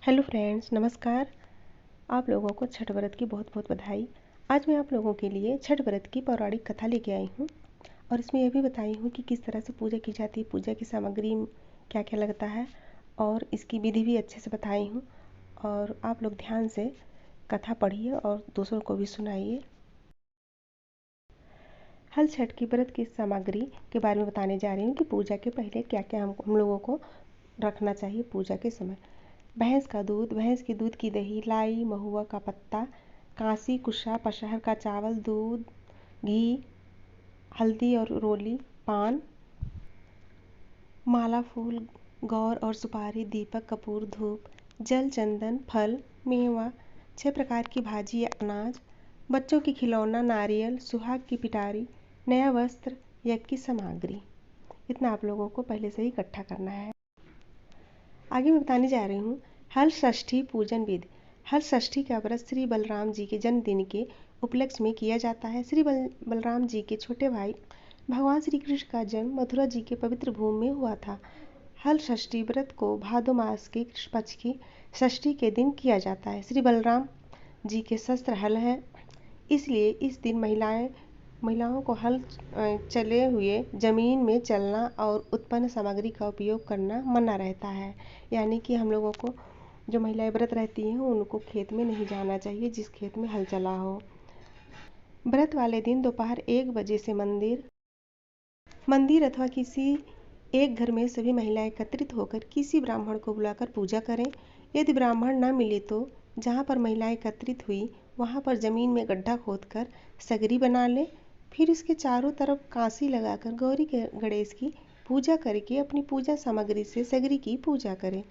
Hello friends, नमस्कार। आप लोगों को छठ व्रत की बहुत बहुत बधाई। आज मैं आप लोगों के लिए छठ व्रत की पौराणिक कथा लेके आई हूँ और इसमें यह भी बताई हूँ कि किस तरह से पूजा की जाती है, पूजा की सामग्री क्या क्या लगता है और इसकी विधि भी अच्छे से बताई हूँ। और आप लोग ध्यान से कथा पढ़िए और दूसरों को भी सुनाइए। हल छठ की व्रत की सामग्री के बारे में बताने जा रही हूँ कि पूजा के पहले क्या क्या हम लोगों को रखना चाहिए पूजा के समय। भैंस का दूध, भैंस के दूध की दही, लाई, महुआ का पत्ता, कांसी, कुशा, पशहर का चावल, दूध, घी, हल्दी और रोली, पान, माला, फूल, गौर और सुपारी, दीपक, कपूर, धूप, जल, चंदन, फल, मेवा, 6 प्रकार की भाजी या अनाज, बच्चों की खिलौना, नारियल, सुहाग की पिटारी, नया वस्त्र, यज्ञ की सामग्री। इतना आप लोगों को पहले से ही इकट्ठा करना है। आगे मैं बताने जा रही हूँ हल षष्ठी पूजन विधि। हल षष्ठी का व्रत श्री बलराम जी के जन्मदिन के उपलक्ष्य में किया जाता है। श्री बलराम जी के छोटे भाई भगवान श्री कृष्ण का जन्म मथुरा जी के पवित्र भूमि में हुआ था। हल षष्ठी व्रत को भादो मास के कृष्ण पक्ष की षष्ठी के दिन किया जाता है। श्री बलराम जी के शस्त्र हल हैं, इसलिए इस दिन महिलाओं को हल चले हुए जमीन में चलना और उत्पन्न सामग्री का उपयोग करना मना रहता है। यानी कि हम लोगों को, जो महिलाएं व्रत रहती हैं, उनको खेत में नहीं जाना चाहिए जिस खेत में हल चला हो। व्रत वाले दिन दोपहर 1 बजे से मंदिर अथवा किसी एक घर में सभी महिलाएं एकत्रित होकर किसी ब्राह्मण को बुलाकर पूजा करें। यदि ब्राह्मण न मिले तो जहाँ पर महिलाएं एकत्रित हुई वहाँ पर जमीन में गड्ढा खोदकर सगरी बना लें। फिर उसके चारों तरफ कांसी लगाकर गौरी गणेश की पूजा करके अपनी पूजा सामग्री से सगरी की पूजा करें।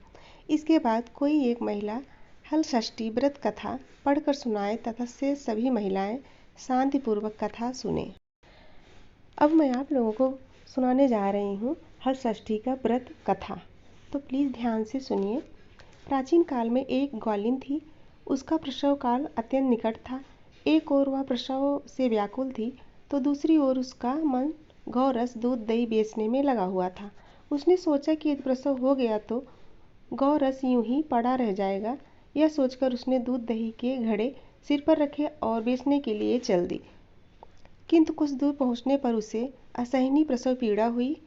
इसके बाद कोई एक महिला हल षष्ठी व्रत कथा पढ़कर सुनाए तथा से सभी महिलाएं शांतिपूर्वक कथा सुने। अब मैं आप लोगों को सुनाने जा रही हूँ हल षष्ठी का व्रत कथा, तो प्लीज़ ध्यान से सुनिए। प्राचीन काल में एक ग्वालिन थी। उसका प्रसव काल अत्यंत निकट था। एक ओर वह प्रसव से व्याकुल थी तो दूसरी ओर उसका मन गौरस, दूध, दही बेचने में लगा हुआ था। उसने सोचा कि यदि प्रसव हो गया तो गौरस यूं ही पड़ा रह जाएगा। यह सोचकर उसने दूध दही के घड़े सिर पर रखे और बेचने के लिए चल दी। किंतु कुछ दूर पहुंचने पर उसे असहनीय प्रसव पीड़ा हुई।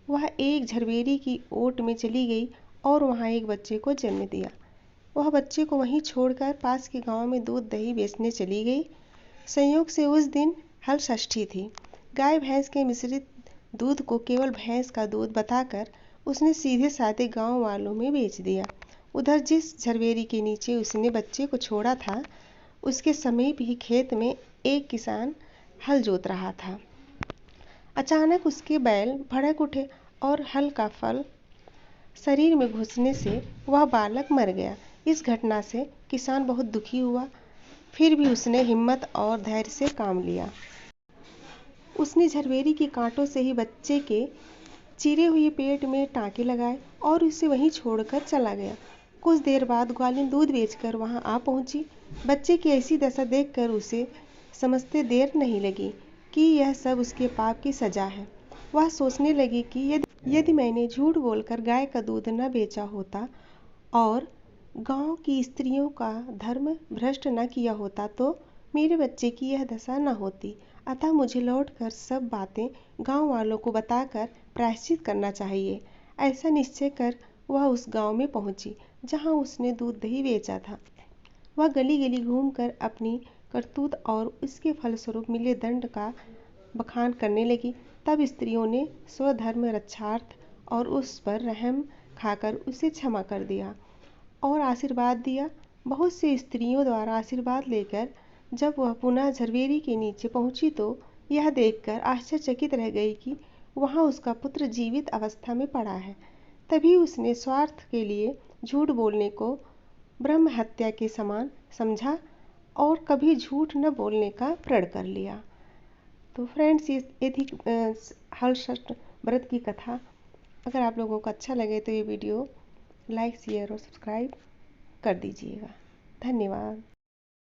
वह एक झरबेरी की ओट में चली गई और वहां एक बच्चे को जन्म दिया। वह बच्चे को वहीं छोड़कर पास के गांव में दूध दही बेचने चली गई। संयोग से उस दिन हल षष्ठी थी। गाय भैंस के मिश्रित दूध को केवल भैंस का दूध बताकर उसने सीधे साधे गांव वालों में बेच दिया। उधर जिस झरबेरी के नीचे उसने बच्चे को छोड़ा था उसके समीप ही खेत में एक किसान हल जोत रहा था। अचानक उसके बैल भड़क उठे और हल का फल शरीर में घुसने से वह बालक मर गया। इस घटना से किसान बहुत दुखी हुआ, फिर भी उसने हिम्मत और धैर्य से काम लिया। उसने झरबेरी के कांटों से ही बच्चे के चीरे हुए पेट में टाँके लगाए और उसे वहीं छोड़कर चला गया। कुछ देर बाद ग्वालिन दूध बेचकर वहां आ पहुंची। बच्चे की ऐसी दशा देखकर उसे समझते देर नहीं लगी कि यह सब उसके पाप की सजा है। वह सोचने लगी कि यदि मैंने झूठ बोलकर गाय का दूध न बेचा होता और गांव की स्त्रियों का धर्म भ्रष्ट न किया होता तो मेरे बच्चे की यह दशा न होती। अतः मुझे लौटकर सब बातें गांव वालों को बताकर प्रायश्चित करना चाहिए। ऐसा निश्चय कर वह उस गांव में पहुंची जहां उसने दूध दही बेचा था। वह गली गली घूमकर अपनी करतूत और उसके फलस्वरूप मिले दंड का बखान करने लगी। तब स्त्रियों ने स्वधर्म रक्षार्थ और उस पर रहम खाकर उसे क्षमा कर दिया और आशीर्वाद दिया। बहुत सी स्त्रियों द्वारा आशीर्वाद लेकर जब वह पुनः झरबेरी के नीचे पहुंची तो यह देखकर आश्चर्यचकित रह गई कि वहां उसका पुत्र जीवित अवस्था में पड़ा है। तभी उसने स्वार्थ के लिए झूठ बोलने को ब्रह्म हत्या के समान समझा और कभी झूठ न बोलने का प्रण कर लिया। तो फ्रेंड्स, ये थी हल षष्ठ व्रत की कथा। अगर आप लोगों को अच्छा लगे तो ये वीडियो लाइक, शेयर और सब्सक्राइब कर दीजिएगा। धन्यवाद।